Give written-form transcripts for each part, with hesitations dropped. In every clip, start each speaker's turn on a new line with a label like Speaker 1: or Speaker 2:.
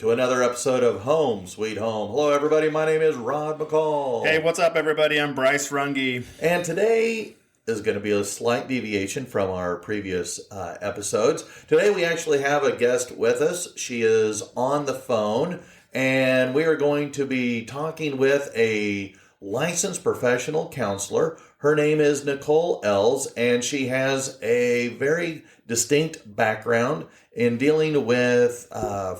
Speaker 1: to another episode of Home Sweet Home. Hello, everybody. My name is Rod McCall.
Speaker 2: Hey, what's up, everybody? I'm Bryce Runge.
Speaker 1: And today is going to be a slight deviation from our previous episodes. Today, we actually have a guest with us. She is on the phone, and we are going to be talking with a licensed professional counselor. Her name is Nicole Els, and she has a very distinct background in dealing with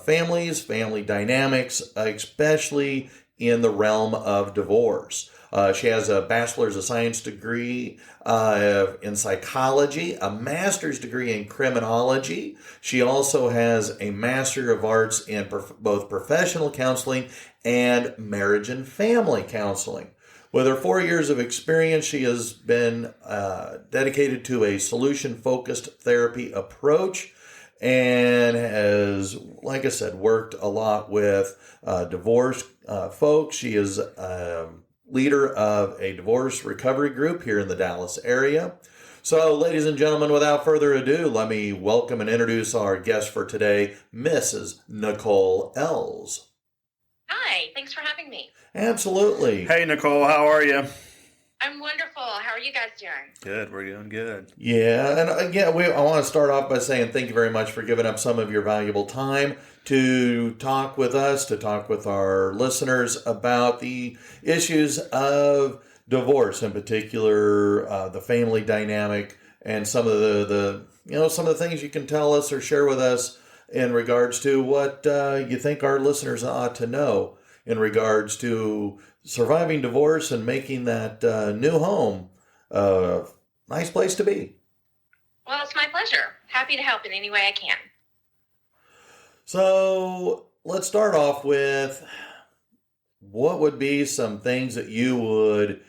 Speaker 1: families, family dynamics, especially in the realm of divorce. She has a bachelor's of science degree in psychology, a master's degree in criminology. She also has a master of arts in both professional counseling and marriage and family counseling. With her 4 years of experience, she has been dedicated to a solution-focused therapy approach and has, like I said, worked a lot with divorce folks. She is leader of a divorce recovery group here in the Dallas area. So, ladies and gentlemen, without further ado, let me welcome and introduce our guest for today, Mrs. Nicole Els.
Speaker 3: Hi, thanks for having me.
Speaker 1: Absolutely.
Speaker 2: Hey, Nicole, how are you?
Speaker 3: I'm wonderful. How are you guys doing?
Speaker 2: Good, we're doing good.
Speaker 1: Yeah, and again, I want to start off by saying thank you very much for giving up some of your valuable time to talk with us, to talk with our listeners about the issues of divorce, in particular, the family dynamic, and some of some of the things you can tell us or share with us in regards to what you think our listeners ought to know in regards to surviving divorce and making that new home a nice place to be.
Speaker 3: Well, it's my pleasure. Happy to help in any way I can.
Speaker 1: So let's start off with what would be some things that you would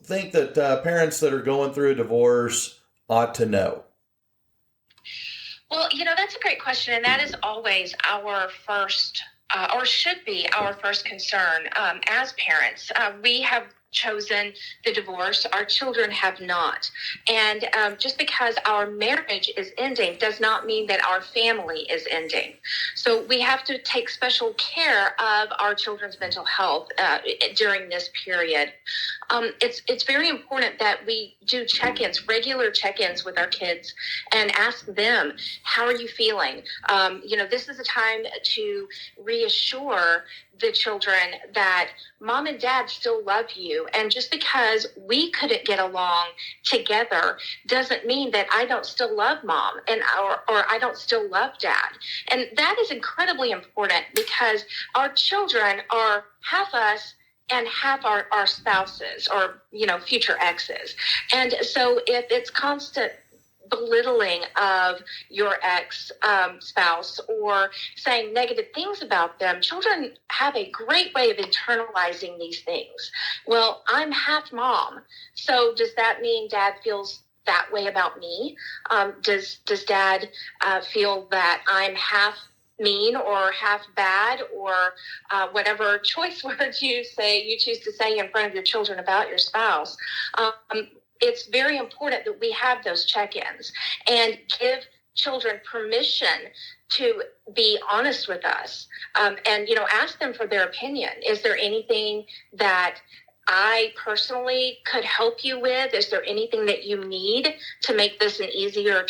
Speaker 1: think that parents that are going through a divorce ought to know?
Speaker 3: Well, that's a great question, and that is always our first, or should be our first concern as parents. We have chosen the divorce. Our children have not. And just because our marriage is ending does not mean that our family is ending. So we have to take special care of our children's mental health during this period. It's very important that we do check-ins, regular check-ins with our kids and ask them, how are you feeling? This is a time to reassure the children that mom and dad still love you. And just because we couldn't get along together doesn't mean that I don't still love mom or I don't still love dad. And that is incredibly important because our children are half us and half our spouses or, future exes. And so if it's constant belittling of your ex spouse or saying negative things about them, children have a great way of internalizing these things. Well, I'm half mom, so does that mean dad feels that way about me? Does dad feel that I'm half mean or half bad or whatever choice words you choose to say in front of your children about your spouse? It's very important that we have those check-ins and give children permission to be honest with us and ask them for their opinion. Is there anything that I personally could help you with? Is there anything that you need to make this an easier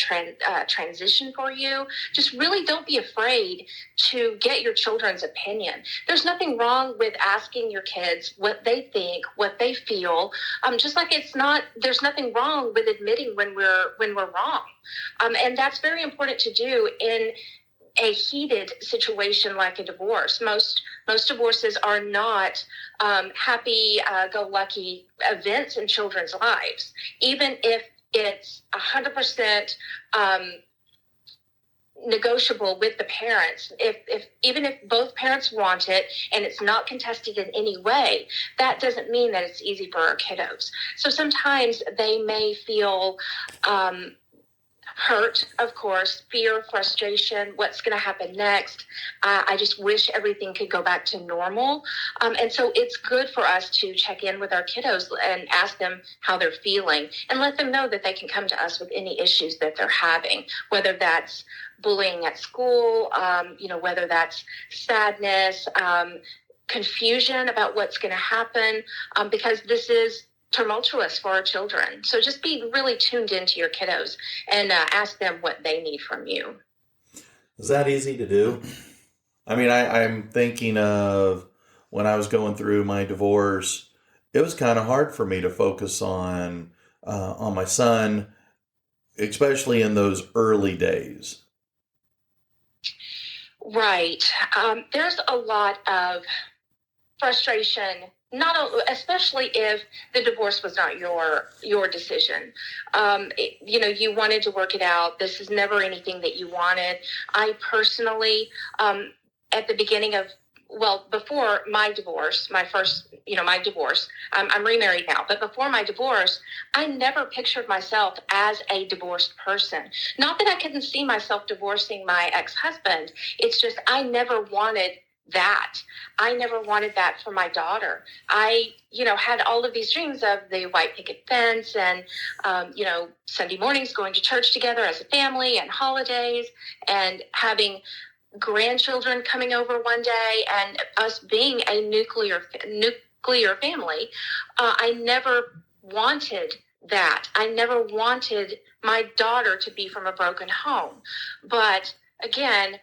Speaker 3: transition for you? Just really don't be afraid to get your children's opinion. There's nothing wrong with asking your kids what they think, what they feel. Just like there's nothing wrong with admitting when we're wrong. And that's very important to do in a heated situation like a divorce. Most divorces are not happy-go-lucky events in children's lives. Even if it's 100% negotiable with the parents, even if both parents want it and it's not contested in any way, that doesn't mean that it's easy for our kiddos. So sometimes they may feel hurt, of course, fear, frustration, what's going to happen next. I just wish everything could go back to normal. And so it's good for us to check in with our kiddos and ask them how they're feeling and let them know that they can come to us with any issues that they're having, whether that's bullying at school, whether that's sadness, confusion about what's going to happen, because this is tumultuous for our children. So just be really tuned into your kiddos and ask them what they need from you.
Speaker 1: Is that easy to do? I mean, I'm thinking of when I was going through my divorce, it was kind of hard for me to focus on my son, especially in those early days.
Speaker 3: Right. There's a lot of frustration, especially if the divorce was not your decision. You wanted to work it out. This is never anything that you wanted. I personally, at the beginning of, before my divorce, my divorce, I'm remarried now, but before my divorce, I never pictured myself as a divorced person. Not that I couldn't see myself divorcing my ex-husband. It's just, I never wanted that. I never wanted that for my daughter. I, had all of these dreams of the white picket fence and, Sunday mornings going to church together as a family and holidays and having grandchildren coming over one day and us being a nuclear family. I never wanted that. I never wanted my daughter to be from a broken home. But again,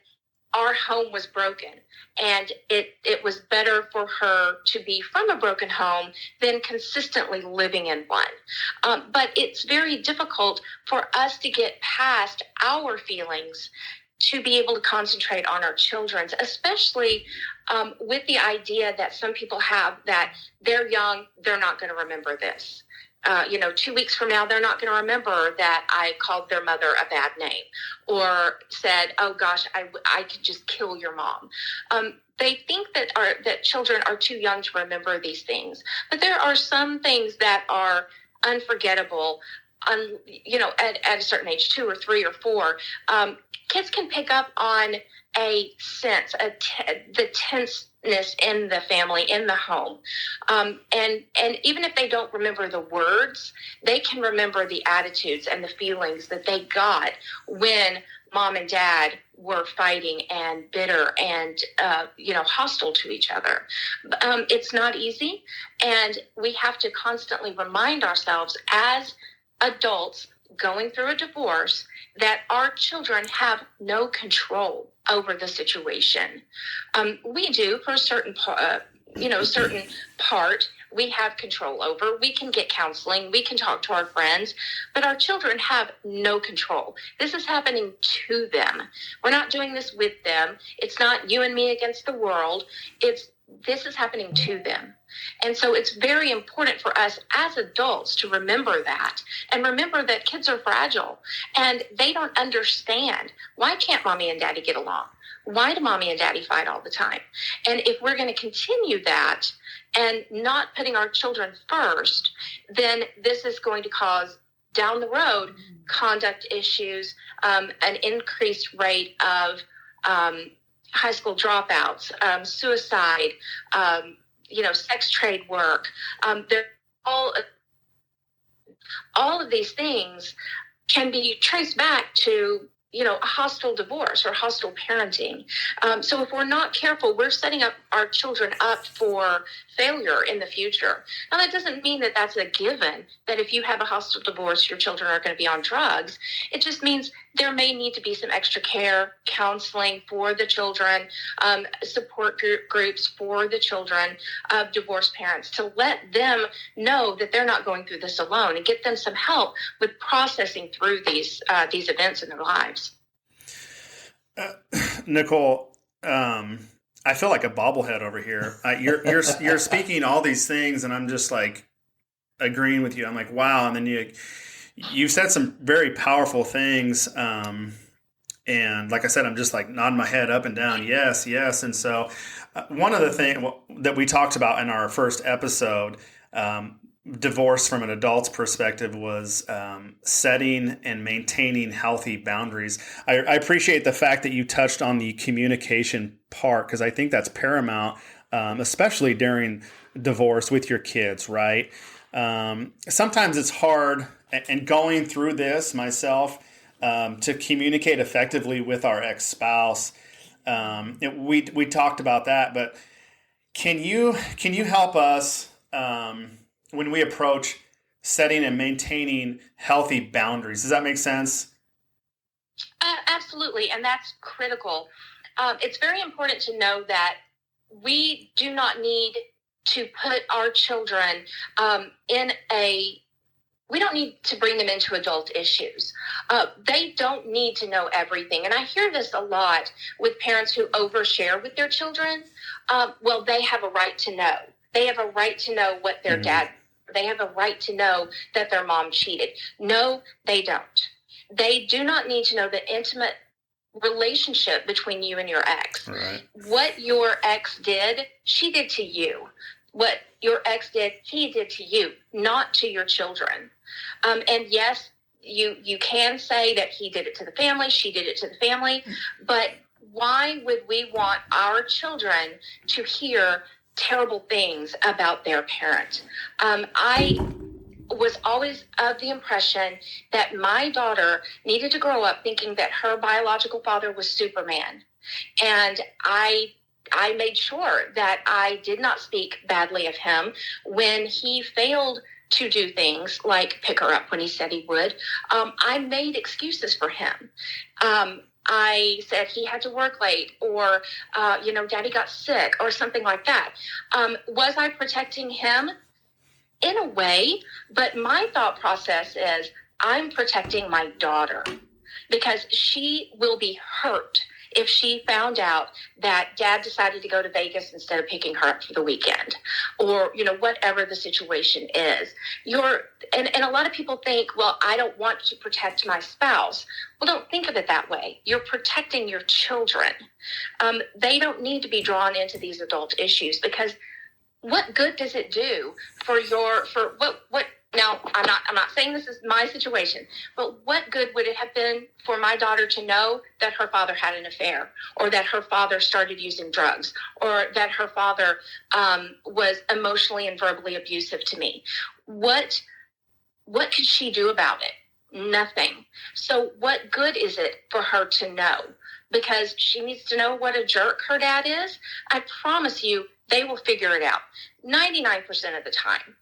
Speaker 3: our home was broken, and it was better for her to be from a broken home than consistently living in one. But it's very difficult for us to get past our feelings to be able to concentrate on our children's, especially with the idea that some people have that they're young, they're not going to remember this. 2 weeks from now, they're not going to remember that I called their mother a bad name or said, oh gosh, I could just kill your mom. They think that children are too young to remember these things. But there are some things that are unforgettable, at a certain age, 2 or 3 or 4. Kids can pick up on a sense, the tenseness in the family, in the home. And even if they don't remember the words, they can remember the attitudes and the feelings that they got when mom and dad were fighting and bitter and, hostile to each other. It's not easy. And we have to constantly remind ourselves as adults going through a divorce that our children have no control over the situation. We do for a certain part we have control over. We can get counseling. We can talk to our friends, but our children have no control. This is happening to them. We're not doing this with them. It's not you and me against the world. This is happening to them. And so it's very important for us as adults to remember that and remember that kids are fragile and they don't understand. Why can't mommy and daddy get along? Why do mommy and daddy fight all the time? And if we're going to continue that and not putting our children first, then this is going to cause down the road conduct issues, an increased rate of high school dropouts, suicide, sex trade work. They're all of these things can be traced back to, a hostile divorce or hostile parenting. So if we're not careful, we're setting up our children up for failure in the future. Now, that doesn't mean that that's a given, that if you have a hostile divorce, your children are going to be on drugs. It just means there may need to be some extra care, counseling for the children, support groups for the children of divorced parents to let them know that they're not going through this alone and get them some help with processing through these events in their lives.
Speaker 2: Nicole, I feel like a bobblehead over here. You're speaking all these things, and I'm just like agreeing with you. I'm like, wow. And then you've said some very powerful things. And like I said, I'm just like nodding my head up and down. Yes, yes. And so one of the things that we talked about in our first episode, divorce from an adult's perspective, was setting and maintaining healthy boundaries. I appreciate the fact that you touched on the communication part, because I think that's paramount, especially during divorce with your kids, right? Sometimes it's hard, and going through this myself, to communicate effectively with our ex-spouse. We talked about that, but can you help us when we approach setting and maintaining healthy boundaries? Does that make sense?
Speaker 3: Absolutely, and that's critical. It's very important to know that we do not need to put our children we don't need to bring them into adult issues. They don't need to know everything. And I hear this a lot with parents who overshare with their children. Well, they have a right to know. They have a right to know what their dad, they have a right to know that their mom cheated. No, they don't. They do not need to know the intimate relationship between you and your ex.
Speaker 2: Right.
Speaker 3: What your ex did, she did to you. What your ex did, he did to you, not to your children. And yes, you can say that he did it to the family, she did it to the family, but why would we want our children to hear terrible things about their parent? I was always of the impression that my daughter needed to grow up thinking that her biological father was Superman. And I made sure that I did not speak badly of him when he failed to do things like pick her up when he said he would. I made excuses for him. I said he had to work late, or, daddy got sick, or something like that. Was I protecting him? In a way, but my thought process is I'm protecting my daughter, because she will be hurt if she found out that dad decided to go to Vegas instead of picking her up for the weekend, or, whatever the situation is. And a lot of people think, well, I don't want to protect my spouse. Well, don't think of it that way. You're protecting your children. They don't need to be drawn into these adult issues, because what good does it do now, I'm not saying this is my situation, but what good would it have been for my daughter to know that her father had an affair, or that her father started using drugs, or that her father was emotionally and verbally abusive to me? What could she do about it? Nothing. So what good is it for her to know? Because she needs to know what a jerk her dad is. I promise you, they will figure it out 99% of the time.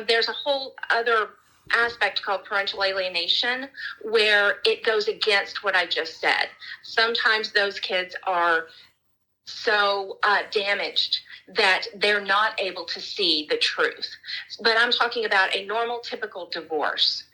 Speaker 3: There's a whole other aspect called parental alienation, where it goes against what I just said. Sometimes those kids are so damaged that they're not able to see the truth. But I'm talking about a normal, typical divorce.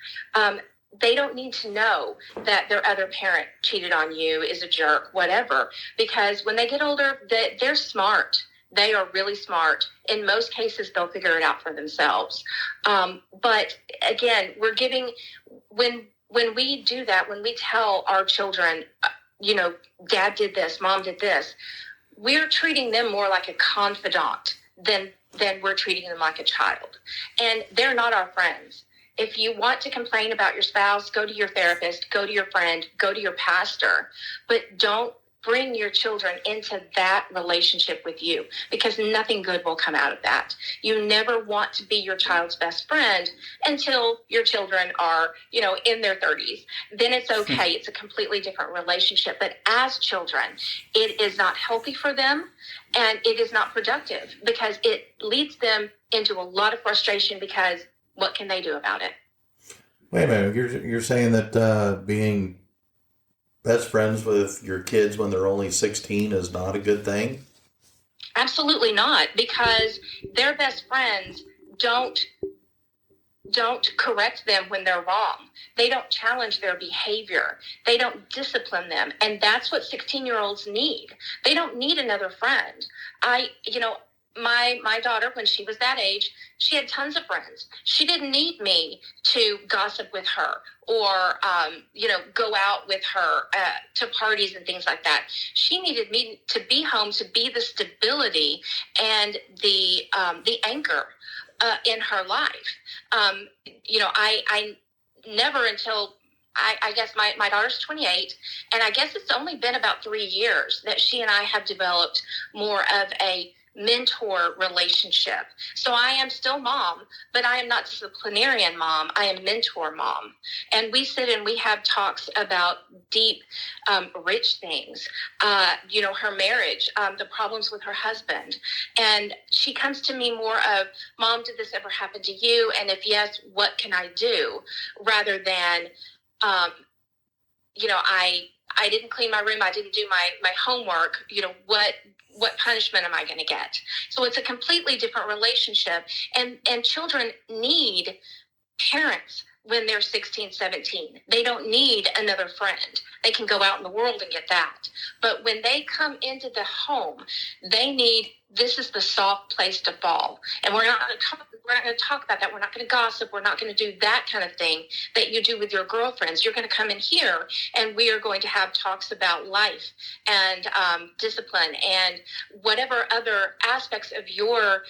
Speaker 3: They don't need to know that their other parent cheated on you, is a jerk, whatever, because when they get older, they're smart. They are really smart. In most cases, they'll figure it out for themselves. But again, when we do that, when we tell our children, dad did this, mom did this, we're treating them more like a confidant than we're treating them like a child. And they're not our friends. If you want to complain about your spouse, go to your therapist, go to your friend, go to your pastor, but don't bring your children into that relationship with you, because nothing good will come out of that. You never want to be your child's best friend until your children are, in their 30s. Then it's okay. It's a completely different relationship. But as children, it is not healthy for them, and it is not productive, because it leads them into a lot of frustration, because what can they do about it?
Speaker 1: Wait a minute. You're saying that being best friends with your kids when they're only 16 is not a good thing?
Speaker 3: Absolutely not, because their best friends don't correct them when they're wrong. They don't challenge their behavior. They don't discipline them. And that's what 16-year-olds need. They don't need another friend. My daughter, when she was that age, she had tons of friends. She didn't need me to gossip with her, or, go out with her to parties and things like that. She needed me to be home, to be the stability and the anchor in her life. I never, until I guess my daughter's 28, and I guess it's only been about 3 years that she and I have developed more of a mentor relationship. So I am still mom, but I am not disciplinarian mom. I am mentor mom. And we sit and we have talks about deep, rich things, her marriage, the problems with her husband. And she comes to me more of, Mom, did this ever happen to you? And if yes, what can I do? Rather than, I didn't clean my room. I didn't do my homework. What punishment am I going to get? So it's a completely different relationship. And children need parents when they're 16, 17. They don't need another friend. They can go out in the world and get that. But when they come into the home, they need, this is the soft place to fall. And we're not going to talk about that. We're not going to gossip. We're not going to do that kind of thing that you do with your girlfriends. You're going to come in here and we are going to have talks about life and discipline and whatever other aspects of your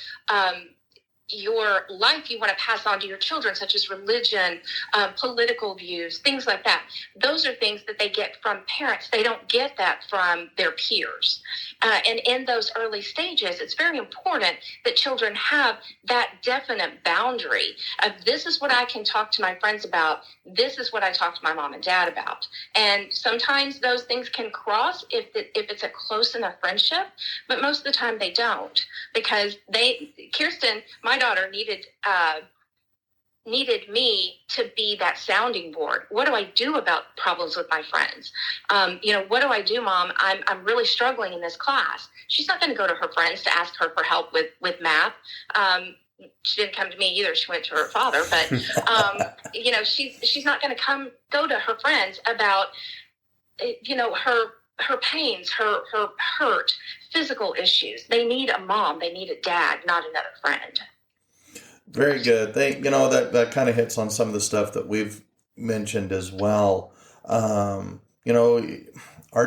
Speaker 3: life you want to pass on to your children, such as religion, political views, things like that. Those are things that they get from parents. They don't get that from their peers. And in those early stages, it's very important that children have that definite boundary of, this is what I can talk to my friends about. This is what I talk to my mom and dad about. And sometimes those things can cross if it's a close enough friendship, but most of the time they don't, because Kirsten, my daughter, needed me to be that sounding board. What do I do about problems with my friends? What do I do, Mom? I'm really struggling in this class. She's not going to go to her friends to ask her for help with math. She didn't come to me either. She went to her father, but she's not going to go to her friends about her pains, her hurt, physical issues. They need a mom. They need a dad, not another friend.
Speaker 1: Very good. That kind of hits on some of the stuff that we've mentioned as well. Our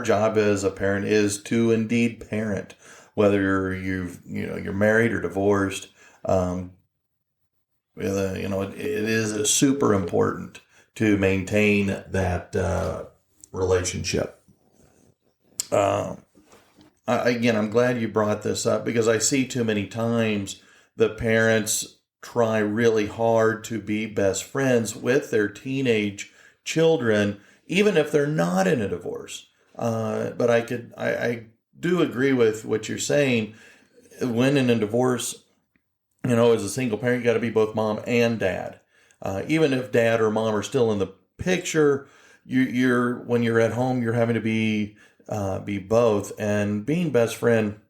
Speaker 1: job as a parent is to indeed parent, whether you're married or divorced. It is super important to maintain that relationship. I'm glad you brought this up, because I see too many times the parents try really hard to be best friends with their teenage children, even if they're not in a divorce. But I do agree with what you're saying. When in a divorce, as a single parent, you got to be both mom and dad. Even if dad or mom are still in the picture, when you're at home, you're having to be both. And being best friend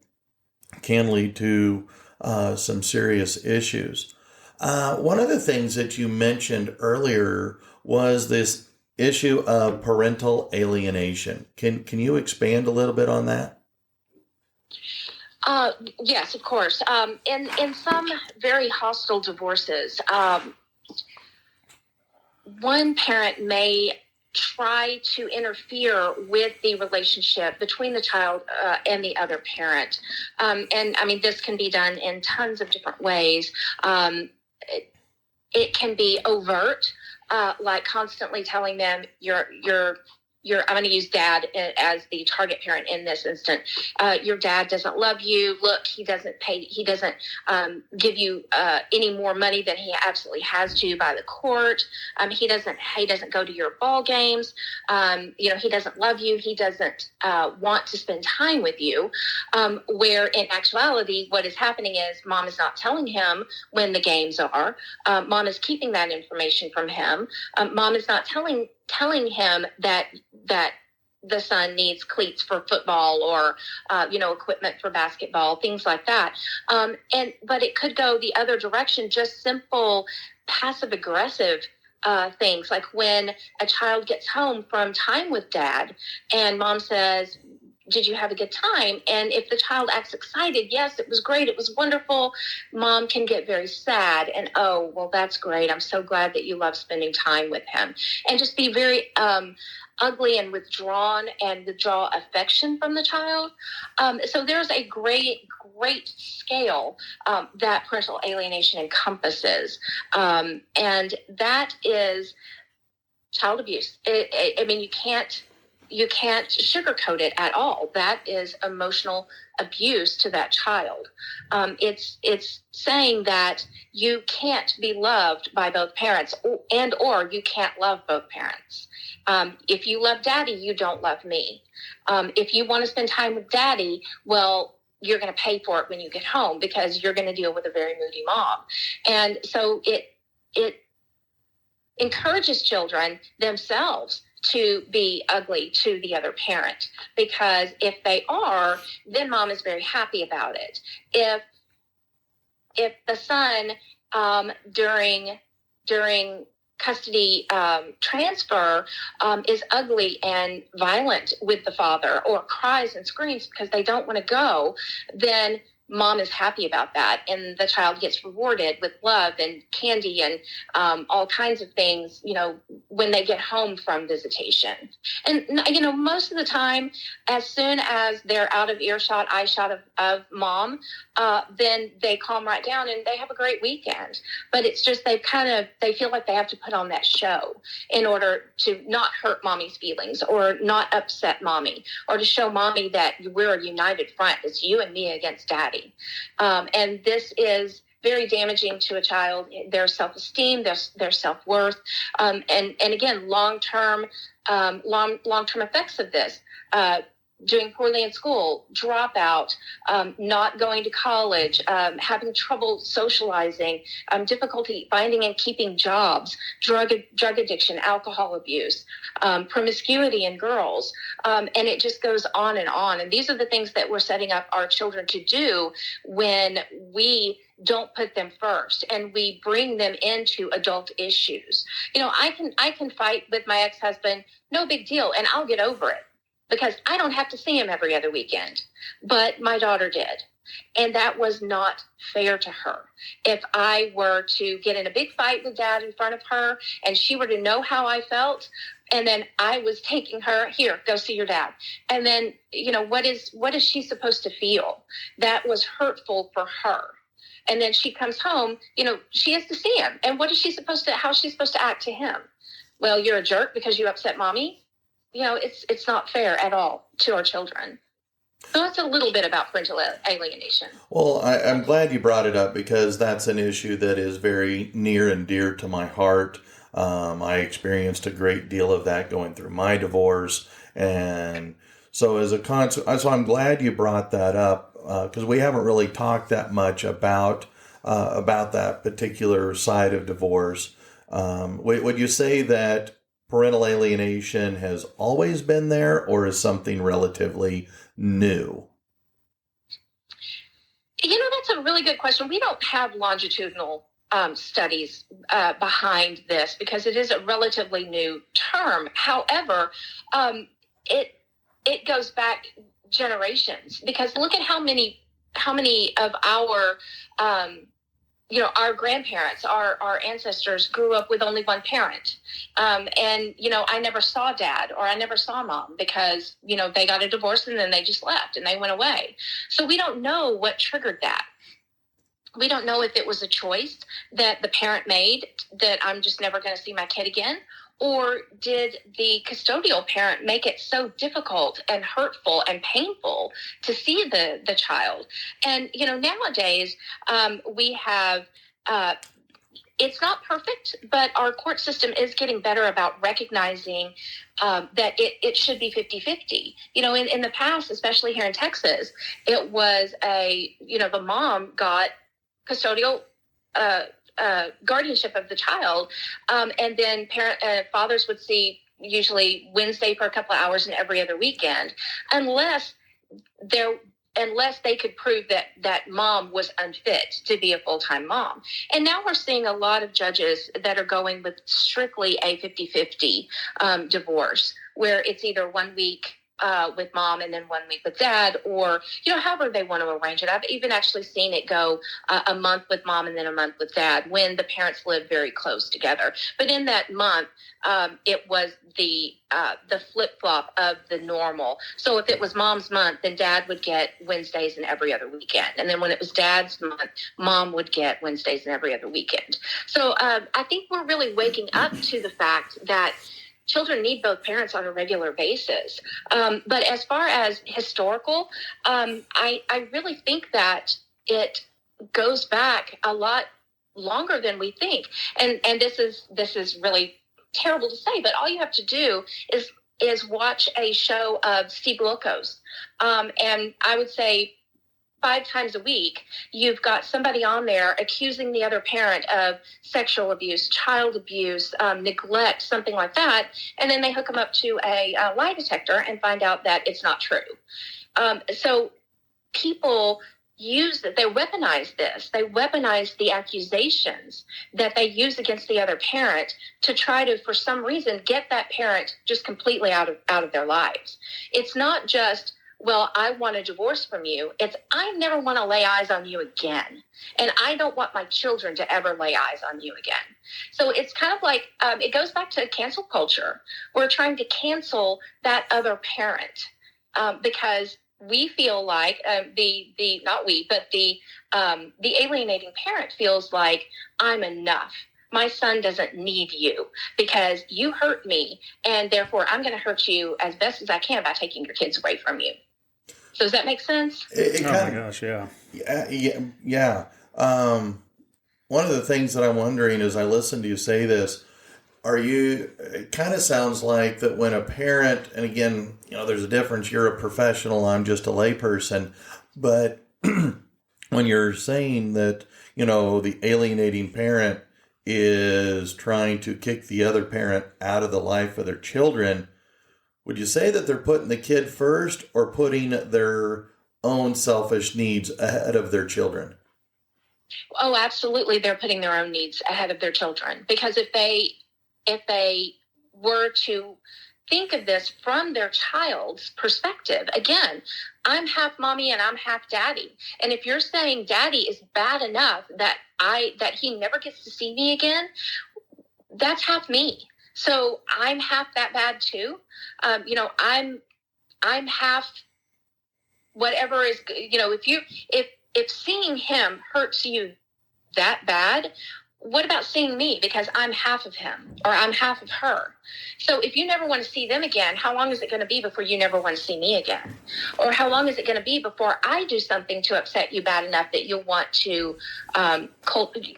Speaker 1: can lead to some serious issues. One of the things that you mentioned earlier was this issue of parental alienation. Can you expand a little bit on that?
Speaker 3: Yes, of course. In some very hostile divorces, one parent may try to interfere with the relationship between the child and the other parent. This can be done in tons of different ways. It can be overt, like constantly telling them I'm going to use dad as the target parent in this instant. Your dad doesn't love you. Look, he doesn't give you any more money than he absolutely has to by the court. He doesn't go to your ball games. He doesn't love you. He doesn't want to spend time with you. Where in actuality, what is happening is mom is not telling him when the games are. Mom is keeping that information from him. Mom is not telling him that the son needs cleats for football or equipment for basketball, things like that. But it could go the other direction, just simple passive aggressive things, like when a child gets home from time with dad and mom says, did you have a good time? And if the child acts excited, yes, it was great, it was wonderful, mom can get very sad and, oh, well, that's great, I'm so glad that you love spending time with him, and just be very ugly and withdrawn and withdraw affection from the child. So there's a great scale that parental alienation encompasses, and that is child abuse. You you can't sugarcoat it at all. That is emotional abuse to that child. It's saying that you can't be loved by both parents, or you can't love both parents. If you love daddy, you don't love me. If you want to spend time with daddy, well, you're going to pay for it when you get home because you're going to deal with a very moody mom. And so it encourages children themselves to be ugly to the other parent, because if they are, then mom is very happy about it. If the son during custody transfer is ugly and violent with the father, or cries and screams because they don't want to go, then mom is happy about that, and the child gets rewarded with love and candy and all kinds of things, when they get home from visitation. And, most of the time, as soon as they're out of earshot, eyeshot of mom, then they calm right down and they have a great weekend. But it's just they feel like they have to put on that show in order to not hurt mommy's feelings or not upset mommy, or to show mommy that we're a united front. It's you and me against daddy. And this is very damaging to a child, their self-esteem, their self-worth, and again, long-term effects of this. Doing poorly in school, dropout, not going to college, having trouble socializing, difficulty finding and keeping jobs, drug addiction, alcohol abuse, promiscuity in girls, and it just goes on and on. And these are the things that we're setting up our children to do when we don't put them first and we bring them into adult issues. I can fight with my ex-husband, no big deal, and I'll get over it, because I don't have to see him every other weekend. But my daughter did. And that was not fair to her. If I were to get in a big fight with dad in front of her and she were to know how I felt, and then I was taking her, here, go see your dad. And then, what is she supposed to feel? That was hurtful for her. And then she comes home, she has to see him. And how's she supposed to act to him? Well, you're a jerk because you upset mommy. It's not fair at all to our children. So that's a little bit about parental alienation.
Speaker 1: Well, I'm glad you brought it up, because that's an issue that is very near and dear to my heart. I experienced a great deal of that going through my divorce. And so so I'm glad you brought that up, because we haven't really talked that much about that particular side of divorce. Would you say that parental alienation has always been there, or is something relatively new?
Speaker 3: That's a really good question. We don't have longitudinal studies behind this, because it is a relatively new term. However, it goes back generations, because look at how many of our our grandparents, our ancestors grew up with only one parent. And, I never saw dad, or I never saw mom, because, they got a divorce and then they just left and they went away. So we don't know what triggered that. We don't know if it was a choice that the parent made, that I'm just never going to see my kid again. Or did the custodial parent make it so difficult and hurtful and painful to see the child? And, nowadays we have, it's not perfect, but our court system is getting better about recognizing that it should be 50-50. In the past, especially here in Texas, it was the mom got custodial guardianship of the child, and then fathers would see usually Wednesday for a couple of hours and every other weekend, unless they could prove that mom was unfit to be a full-time mom. And now we're seeing a lot of judges that are going with strictly a 50-50 divorce, where it's either 1 week with mom and then 1 week with dad, or, however they want to arrange it. I've even actually seen it go a month with mom and then a month with dad when the parents live very close together. But in that month, it was the flip-flop of the normal. So if it was mom's month, then dad would get Wednesdays and every other weekend. And then when it was dad's month, mom would get Wednesdays and every other weekend. So I think we're really waking up to the fact that children need both parents on a regular basis. But as far as historical, I really think that it goes back a lot longer than we think. And this is really terrible to say, but all you have to do is watch a show of Steve Wilkos. And I would say 5 times a week, you've got somebody on there accusing the other parent of sexual abuse, child abuse, neglect, something like that. And then they hook them up to a lie detector and find out that it's not true. So people they weaponize this. They weaponize the accusations that they use against the other parent to try to, for some reason, get that parent just completely out of their lives. It's not just, well, I want a divorce from you. It's, I never want to lay eyes on you again. And I don't want my children to ever lay eyes on you again. So it's kind of like, it goes back to cancel culture. We're trying to cancel that other parent because we feel like not we, but the alienating parent feels like I'm enough. My son doesn't need you because you hurt me, and therefore I'm going to hurt you as best as I can by taking your kids away from you. So does that make sense?
Speaker 2: Oh my gosh, yeah.
Speaker 1: Yeah. One of the things that I'm wondering as I listen to you say this, it kind of sounds like that when a parent, and again, there's a difference. You're a professional. I'm just a layperson. But when you're saying that, the alienating parent is trying to kick the other parent out of the life of their children, would you say that they're putting the kid first or putting their own selfish needs ahead of their children?
Speaker 3: Oh, absolutely. They're putting their own needs ahead of their children, because if they were to think of this from their child's perspective, again, I'm half mommy and I'm half daddy. And if you're saying daddy is bad enough that he never gets to see me again, that's half me. So I'm half that bad too. I'm half whatever is, if seeing him hurts you that bad, what about seeing me? Because I'm half of him or I'm half of her. So if you never want to see them again, how long is it going to be before you never want to see me again? Or how long is it going to be before I do something to upset you bad enough that you'll want to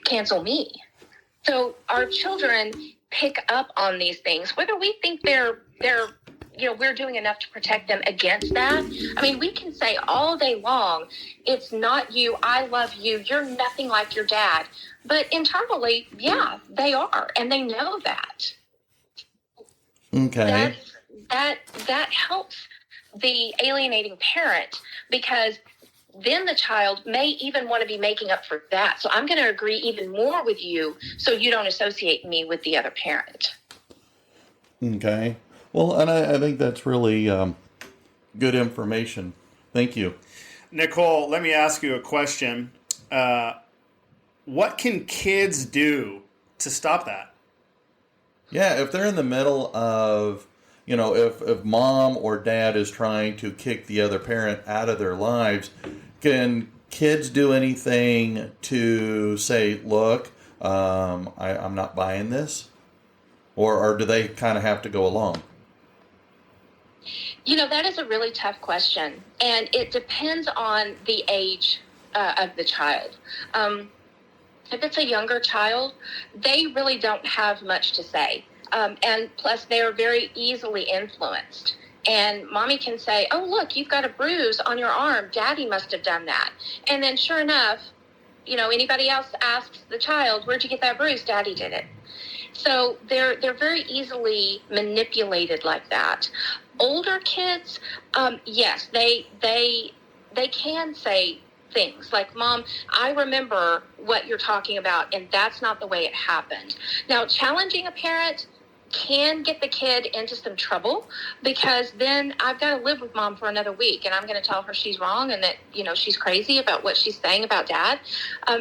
Speaker 3: cancel me? So our children pick up on these things, whether we think they're we're doing enough to protect them against that. I mean, we can say all day long, it's not you, I love you, you're nothing like your dad. But internally, yeah, they are, and they know that.
Speaker 1: Okay.
Speaker 3: That helps the alienating parent, because then the child may even want to be making up for that. So I'm going to agree even more with you so you don't associate me with the other parent.
Speaker 1: Okay. Well, and I think that's really good information. Thank you.
Speaker 2: Nicole, let me ask you a question. What can kids do to stop that?
Speaker 1: Yeah, if they're in the middle of, if mom or dad is trying to kick the other parent out of their lives, can kids do anything to say, look, I'm not buying this? Or do they kind of have to go along?
Speaker 3: That is a really tough question, and it depends on the age of the child. If it's a younger child, they really don't have much to say, and plus they are very easily influenced. And mommy can say, oh, look, you've got a bruise on your arm. Daddy must have done that. And then sure enough, anybody else asks the child, where'd you get that bruise? Daddy did it. So they're very easily manipulated like that. Older kids, yes, they can say things like, Mom, I remember what you're talking about, and that's not the way it happened. Now, challenging a parent can get the kid into some trouble, because then I've got to live with Mom for another week, and I'm going to tell her she's wrong and that, she's crazy about what she's saying about Dad.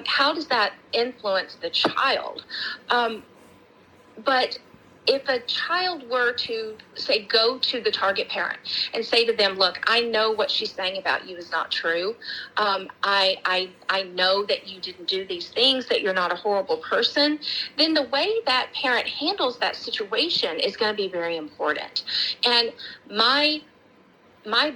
Speaker 3: How does that influence the child? But if a child were to say, go to the target parent and say to them, look, I know what she's saying about you is not true. I know that you didn't do these things, that you're not a horrible person. Then the way that parent handles that situation is going to be very important. And my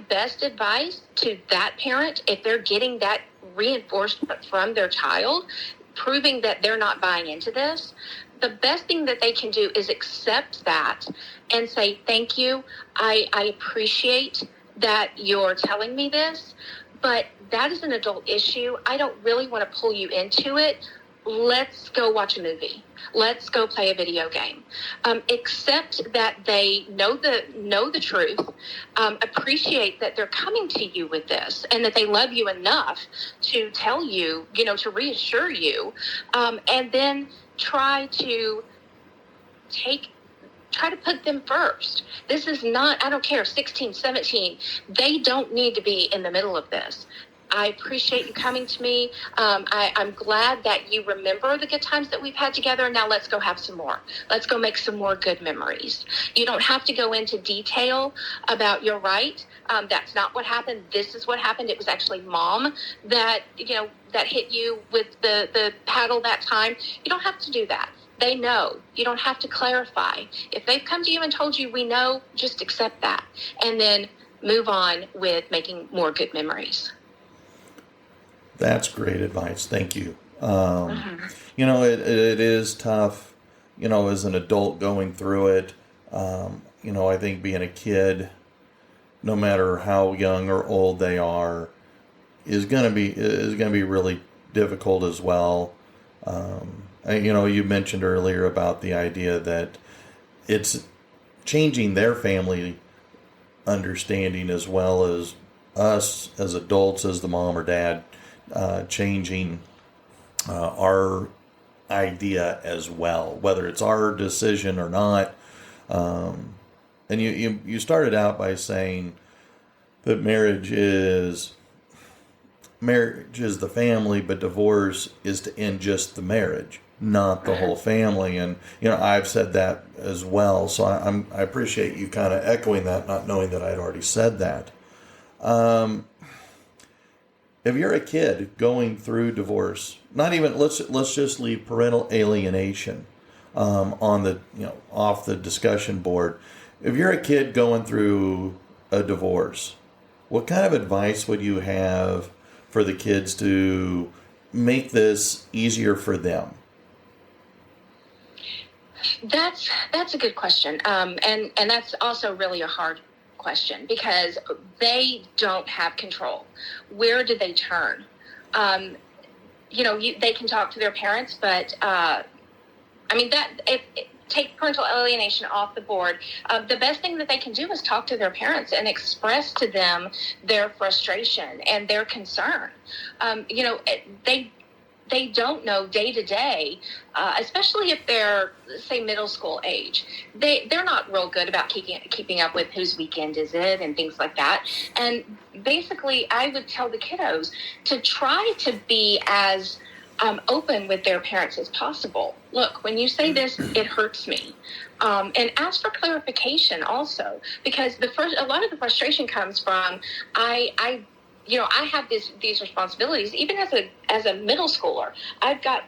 Speaker 3: best advice to that parent, if they're getting that reinforcement from their child, proving that they're not buying into this, the best thing that they can do is accept that and say, thank you. I appreciate that you're telling me this, but that is an adult issue. I don't really want to pull you into it. Let's go watch a movie. Let's go play a video game. Accept that they know the truth. Appreciate that they're coming to you with this, and that they love you enough to tell you, to reassure you, and then try to put them first. This is not, I don't care, 16, 17. They don't need to be in the middle of this. I appreciate you coming to me. I'm glad that you remember the good times that we've had together. Now let's go have some more. Let's go make some more good memories. You don't have to go into detail about you're right. That's not what happened. This is what happened. It was actually mom that hit you with the paddle that time. You don't have to do that. They know. You don't have to clarify. If they've come to you and told you we know, just accept that. And then move on with making more good memories.
Speaker 1: That's great advice. Thank you. It is tough, as an adult going through it. I think being a kid, no matter how young or old they are, is going to be really difficult as well. You mentioned earlier about the idea that it's changing their family understanding as well as us as adults, as the mom or dad, changing our idea as well, whether it's our decision or not. And you started out by saying that marriage is the family, but divorce is to end just the marriage, not the whole family. And I've said that as well, so I appreciate you kind of echoing that, not knowing that I'd already said that. If you're a kid going through divorce, not even let's just leave parental alienation on the off the discussion board. If you're a kid going through a divorce, what kind of advice would you have for the kids to make this easier for them?
Speaker 3: That's a good question, and that's also really a hard question, because they don't have control. Where do they turn? They can talk to their parents, but take parental alienation off the board. The best thing that they can do is talk to their parents and express to them their frustration and their concern. They don't know day to day, especially if they're, say, middle school age. They're not real good about keeping up with whose weekend is it and things like that. And basically, I would tell the kiddos to try to be as open with their parents as possible. Look, when you say this, it hurts me. And ask for clarification also, because a lot of the frustration comes from I have these responsibilities. Even as a middle schooler, I've got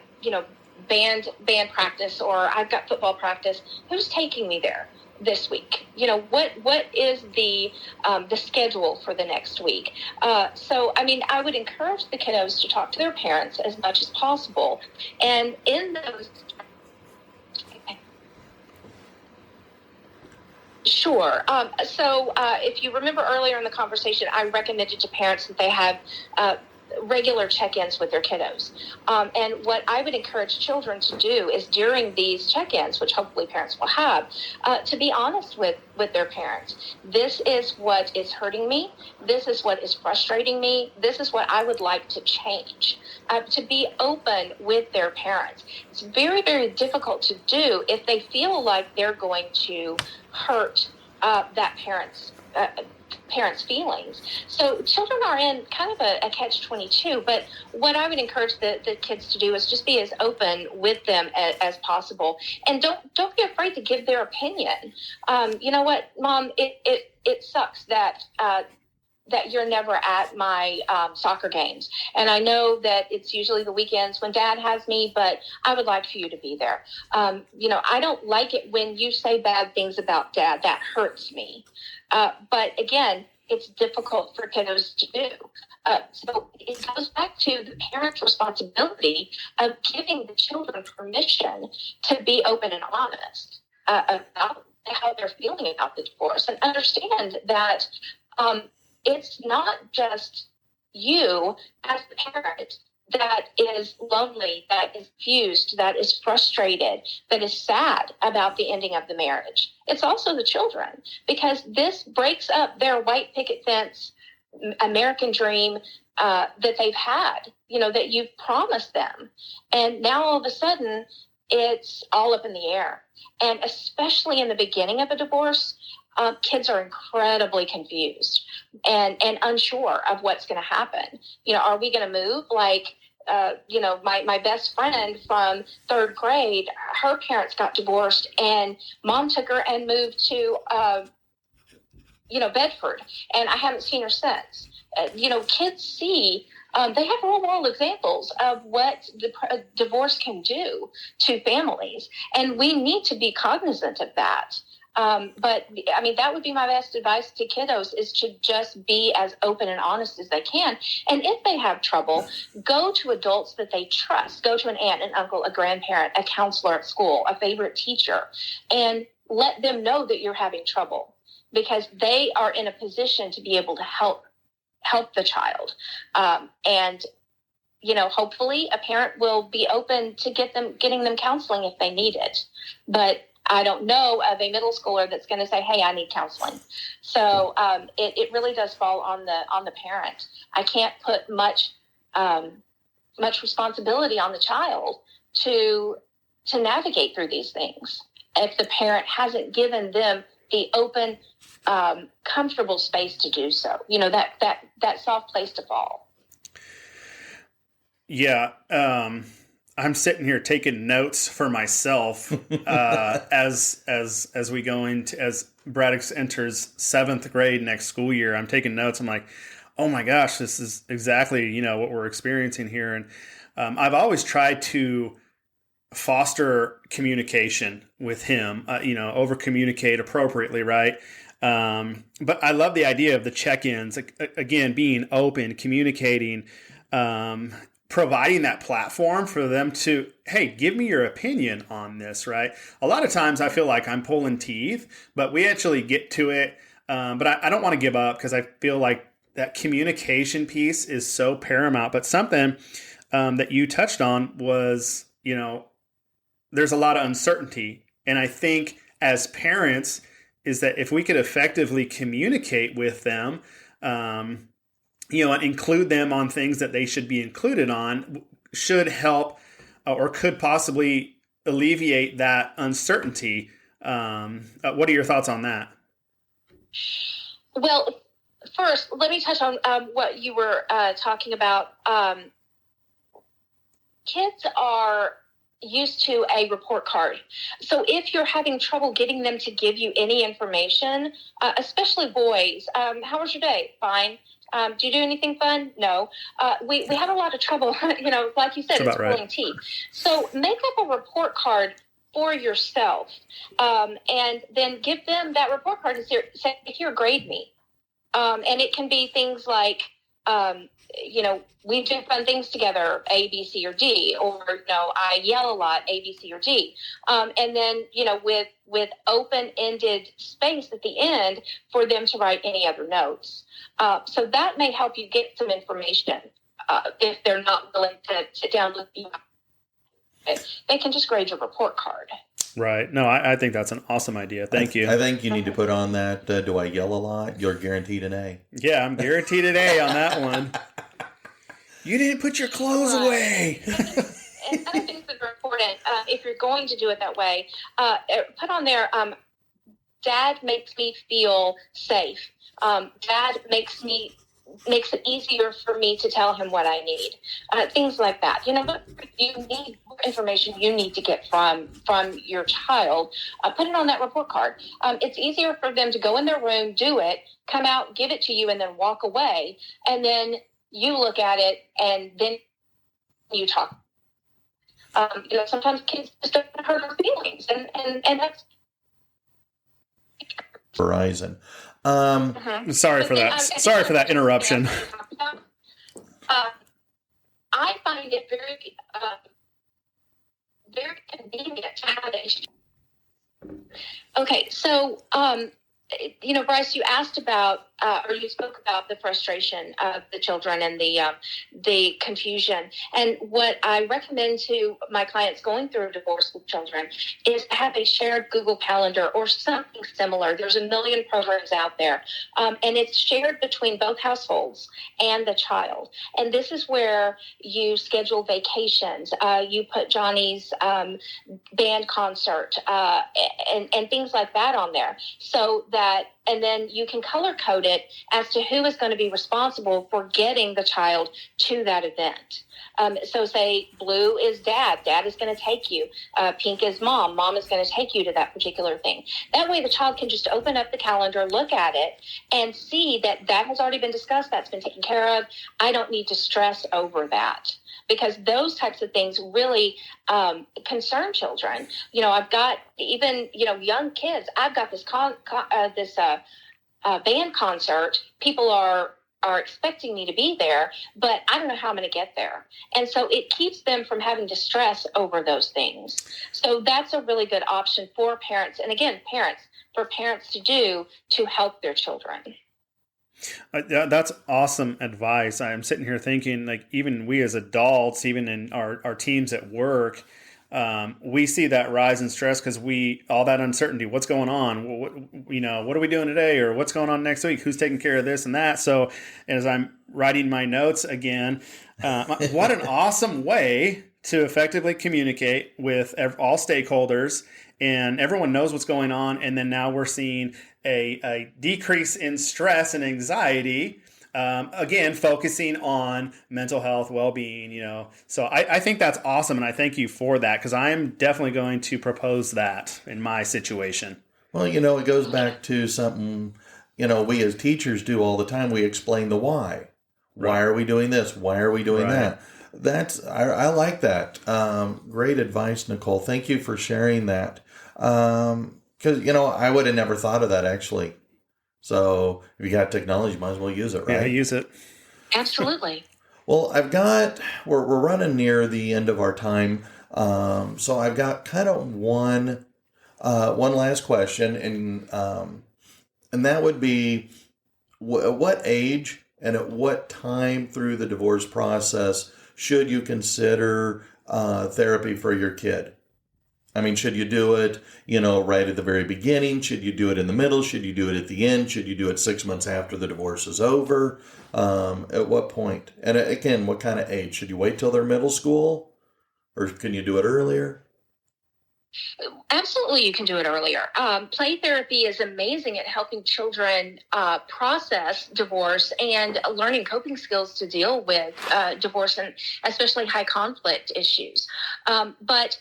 Speaker 3: band practice, or I've got football practice. Who's taking me there this week? What is the schedule for the next week? I would encourage the kiddos to talk to their parents as much as possible, and in those. Sure. If you remember earlier in the conversation, I recommended to parents that they have regular check-ins with their kiddos. And what I would encourage children to do is during these check-ins, which hopefully parents will have, to be honest with their parents. This is what is hurting me. This is what is frustrating me. This is what I would like to change. To be open with their parents. It's very, very difficult to do if they feel like they're going to hurt that parent's parents' feelings. So children are in kind of a catch-22, but what I would encourage the kids to do is just be as open with them as possible. And don't be afraid to give their opinion. You know what, Mom, it sucks that you're never at my soccer games. And I know that it's usually the weekends when Dad has me, but I would like for you to be there. I don't like it when you say bad things about Dad. That hurts me. But again, it's difficult for kiddos to do. So it goes back to the parent's responsibility of giving the children permission to be open and honest about how they're feeling about the divorce, and understand that it's not just you as the parent that is lonely, that is confused, that is frustrated, that is sad about the ending of the marriage. It's also the children, because this breaks up their white picket fence American dream that they've had, that you've promised them. And now all of a sudden, it's all up in the air. And especially in the beginning of a divorce, kids are incredibly confused and unsure of what's going to happen. Are we going to move? Like, my best friend from third grade, her parents got divorced and Mom took her and moved to, Bedford. And I haven't seen her since. Kids see, they have role model examples of what the divorce can do to families. And we need to be cognizant of that. But I mean, that would be my best advice to kiddos, is to just be as open and honest as they can. And if they have trouble, go to adults that they trust. Go to an aunt, an uncle, a grandparent, a counselor at school, a favorite teacher, and let them know that you're having trouble, because they are in a position to be able to help the child. And hopefully a parent will be open to getting them counseling if they need it. But I don't know of a middle schooler that's going to say, "Hey, I need counseling." So it really does fall on the parent. I can't put much responsibility on the child to navigate through these things if the parent hasn't given them the open, comfortable space to do so. That soft place to fall.
Speaker 2: Yeah. I'm sitting here taking notes for myself as we go into, as Braddock enters 7th grade next school year. I'm taking notes. I'm like, oh my gosh, this is exactly what we're experiencing here. And I've always tried to foster communication with him. Over communicate appropriately, right? But I love the idea of the check-ins. Again, being open, communicating. Providing that platform for them to, hey, give me your opinion on this, right? A lot of times I feel like I'm pulling teeth, but we actually get to it. But I don't want to give up, because I feel like that communication piece is so paramount. But something that you touched on was, there's a lot of uncertainty. And I think as parents is that if we could effectively communicate with them, and include them on things that they should be included on, should help or could possibly alleviate that uncertainty. What are your thoughts on that?
Speaker 3: Well, first, let me touch on what you were talking about. Kids are used to a report card. So if you're having trouble getting them to give you any information, especially boys, how was your day? Fine. Do you do anything fun? No. We have a lot of trouble, like you said, it's pulling teeth. So make up a report card for yourself, and then give them that report card and say, "Here, grade me." And it can be things like, we do fun things together, A, B, C, or D, or, I yell a lot, A, B, C, or D. And then, with open-ended space at the end for them to write any other notes. So that may help you get some information if they're not willing to sit down with you. They can just grade your report card.
Speaker 2: Right. No, I think that's an awesome idea. Thank you.
Speaker 1: I think you need to put on that, do I yell a lot? You're guaranteed an A.
Speaker 2: Yeah, I'm guaranteed an A on that one. You didn't put your clothes away.
Speaker 3: And other things that are important, if you're going to do it that way, put on there, Dad makes me feel safe. Dad makes it easier for me to tell him what I need. Things like that. What you need, what information you need to get from your child, put it on that report card. It's easier for them to go in their room, do it, come out, give it to you, and then walk away. And then you look at it and then you talk. Sometimes kids just don't hurt our feelings, and that's
Speaker 1: Verizon.
Speaker 2: Sorry for that. Sorry for that interruption.
Speaker 3: I find it very, very convenient to have a. Okay, so Bryce, you asked about, or you spoke about the frustration of the children and the confusion. And what I recommend to my clients going through a divorce with children is to have a shared Google Calendar or something similar. There's a million programs out there, and it's shared between both households and the child. And this is where you schedule vacations. You put Johnny's band concert and things like that on there, so that, and then you can color code it as to who is going to be responsible for getting the child to that event. So say blue is dad is going to take you. Pink is mom is going to take you to that particular thing. That way the child can just open up the calendar, look at it, and see that has already been discussed, that's been taken care of. I don't need to stress over that, because those types of things really concern children. I've got even, young kids. I've got this band concert. People are expecting me to be there, but I don't know how I'm going to get there. And so it keeps them from having to stress over those things. So that's a really good option for parents. And again, for parents to do to help their children.
Speaker 2: That's awesome advice. I'm sitting here thinking, like, even we as adults, even in our teams at work, we see that rise in stress because all that uncertainty. What's going on? What are we doing today? Or what's going on next week? Who's taking care of this and that? So as I'm writing my notes again, what an awesome way to effectively communicate with all stakeholders, and everyone knows what's going on. And then now we're seeing a decrease in stress and anxiety. Again, focusing on mental health, well-being, So I think that's awesome, and I thank you for that, because I'm definitely going to propose that in my situation.
Speaker 1: Well, it goes back to something, we as teachers do all the time. We explain the why. Right. Why are we doing this? Why are we doing that? I like that. Great advice, Nicole. Thank you for sharing that. Because, I would have never thought of that, actually. So if you got technology, you might as well use it, right?
Speaker 2: Yeah, use it.
Speaker 3: Absolutely.
Speaker 1: Well, we're running near the end of our time. So I've got kind of one last question, and that would be, what age and at what time through the divorce process should you consider therapy for your kid? I mean, should you do it, right at the very beginning? Should you do it in the middle? Should you do it at the end? Should you do it 6 months after the divorce is over? At what point? And again, what kind of age? Should you wait till they're middle school? Or can you do it earlier?
Speaker 3: Absolutely, you can do it earlier. Play therapy is amazing at helping children process divorce and learning coping skills to deal with divorce, and especially high conflict issues. But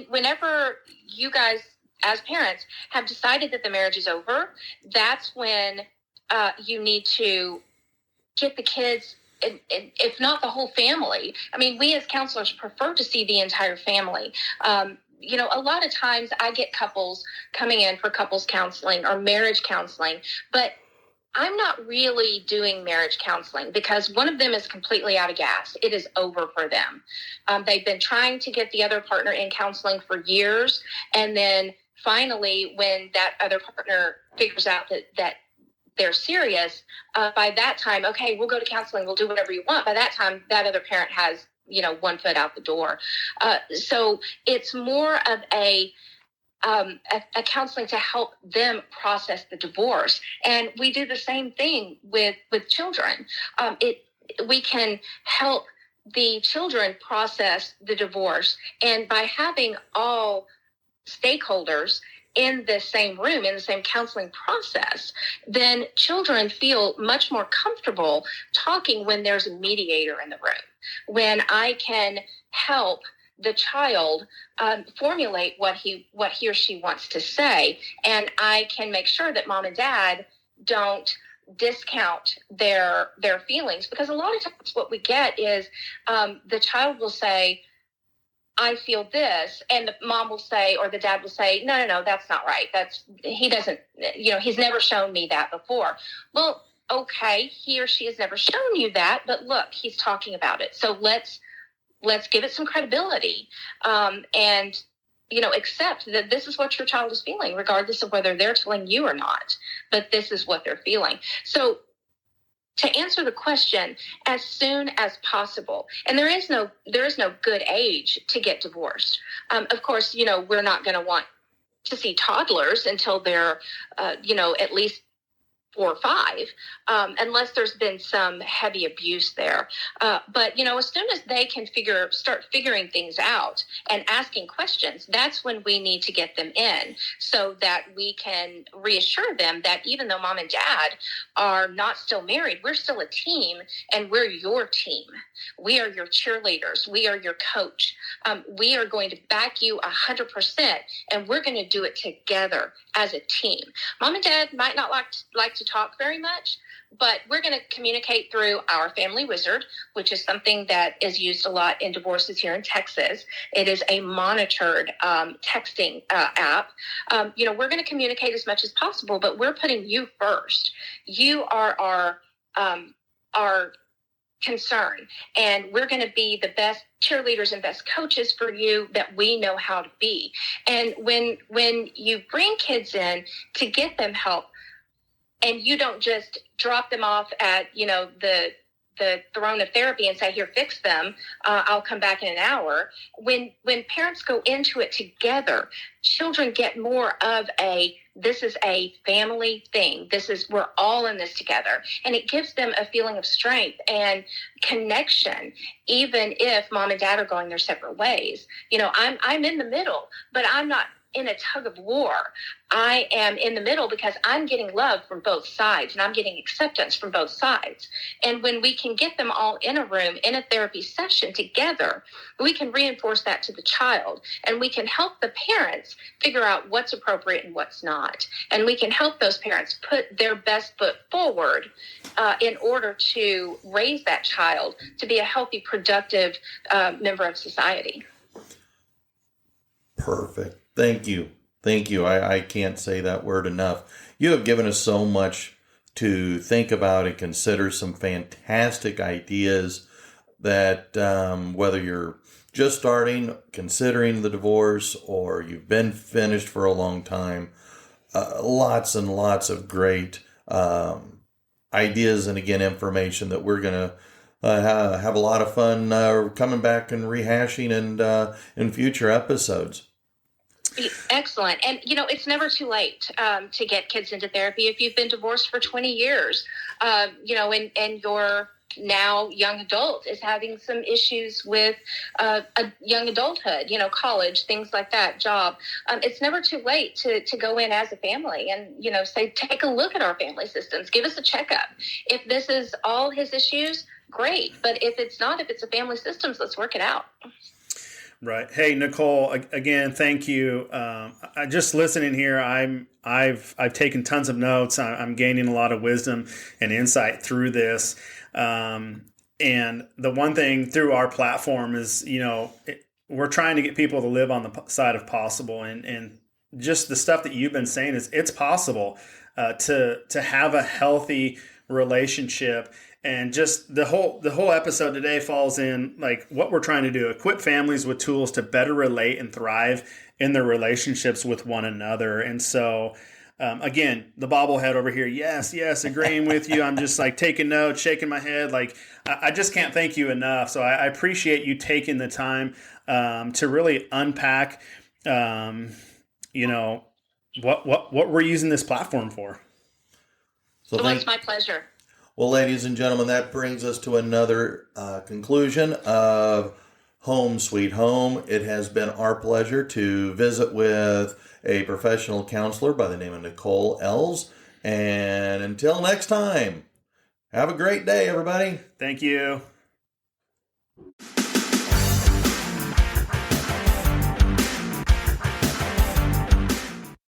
Speaker 3: whenever you guys as parents have decided that the marriage is over, that's when you need to get the kids, if not the whole family. I mean, we as counselors prefer to see the entire family. A lot of times I get couples coming in for couples counseling or marriage counseling, but I'm not really doing marriage counseling because one of them is completely out of gas. It is over for them. They've been trying to get the other partner in counseling for years. And then finally, when that other partner figures out that they're serious, by that time, okay, we'll go to counseling. We'll do whatever you want. By that time, that other parent has 1 foot out the door. So it's more of a counseling to help them process the divorce. And we do the same thing with children. We can help the children process the divorce. And by having all stakeholders in the same room, in the same counseling process, then children feel much more comfortable talking when there's a mediator in the room, when I can help the child formulate what he or she wants to say, and I can make sure that mom and dad don't discount their feelings, because a lot of times what we get is the child will say, I feel this, and the mom will say, or the dad will say, no, that's not right. He doesn't, he's never shown me that before. Well, okay, he or she has never shown you that, but look, he's talking about it. So let's give it some credibility, and accept that this is what your child is feeling, regardless of whether they're telling you or not, but this is what they're feeling. So to answer the question, as soon as possible. And there is no good age to get divorced. Of course, we're not going to want to see toddlers until they're, at least 4 or 5, unless there's been some heavy abuse there. But as soon as they can start figuring things out and asking questions, that's when we need to get them in, so that we can reassure them that even though mom and dad are not still married, we're still a team, and we're your team. We are your cheerleaders. We are your coach. We are going to back you 100%, and we're going to do it together as a team. Mom and dad might not like to talk very much, but we're going to communicate through our family wizard, which is something that is used a lot in divorces here in Texas. It is a monitored texting app. We're going to communicate as much as possible, but we're putting you first. You are our concern, and we're going to be the best cheerleaders and best coaches for you that we know how to be. And when you bring kids in to get them help, and you don't just drop them off at the throne of therapy and say, here, fix them, I'll come back in an hour. When parents go into it together, children get more of this is a family thing. We're all in this together. And it gives them a feeling of strength and connection, even if mom and dad are going their separate ways. I'm in the middle, but I'm not in a tug of war. I am in the middle because I'm getting love from both sides, and I'm getting acceptance from both sides. And when we can get them all in a room, in a therapy session together, we can reinforce that to the child, and we can help the parents figure out what's appropriate and what's not. And we can help those parents put their best foot forward in order to raise that child to be a healthy, productive member of society.
Speaker 1: Perfect. Thank you. I can't say that word enough. You have given us so much to think about and consider, some fantastic ideas that whether you're just starting, considering the divorce, or you've been finished for a long time, lots and lots of great ideas and, again, information that we're going to have a lot of fun coming back and rehashing and in future episodes.
Speaker 3: Excellent. And, it's never too late to get kids into therapy. If you've been divorced for 20 years, and your now young adult is having some issues with a young adulthood, college, things like that, job. It's never too late to go in as a family and, say, take a look at our family systems. Give us a checkup. If this is all his issues, great. But if it's not, if it's a family systems, let's work it out.
Speaker 2: Right. Hey, Nicole, again, thank you. I just listening here, I've taken tons of notes. I'm gaining a lot of wisdom and insight through this. And the one thing through our platform is, we're trying to get people to live on the side of possible. And just the stuff that you've been saying is it's possible to have a healthy relationship. And just the whole episode today falls in like what we're trying to do: equip families with tools to better relate and thrive in their relationships with one another. And so, again, the bobblehead over here, yes, agreeing with you. I'm just like taking notes, shaking my head. Like I just can't thank you enough. So I appreciate you taking the time to really unpack, what we're using this platform for.
Speaker 1: So
Speaker 3: it's my pleasure.
Speaker 1: Well, ladies and gentlemen, that brings us to another conclusion of Home Sweet Home. It has been our pleasure to visit with a professional counselor by the name of Nicole Els. And until next time, have a great day, everybody.
Speaker 2: Thank you.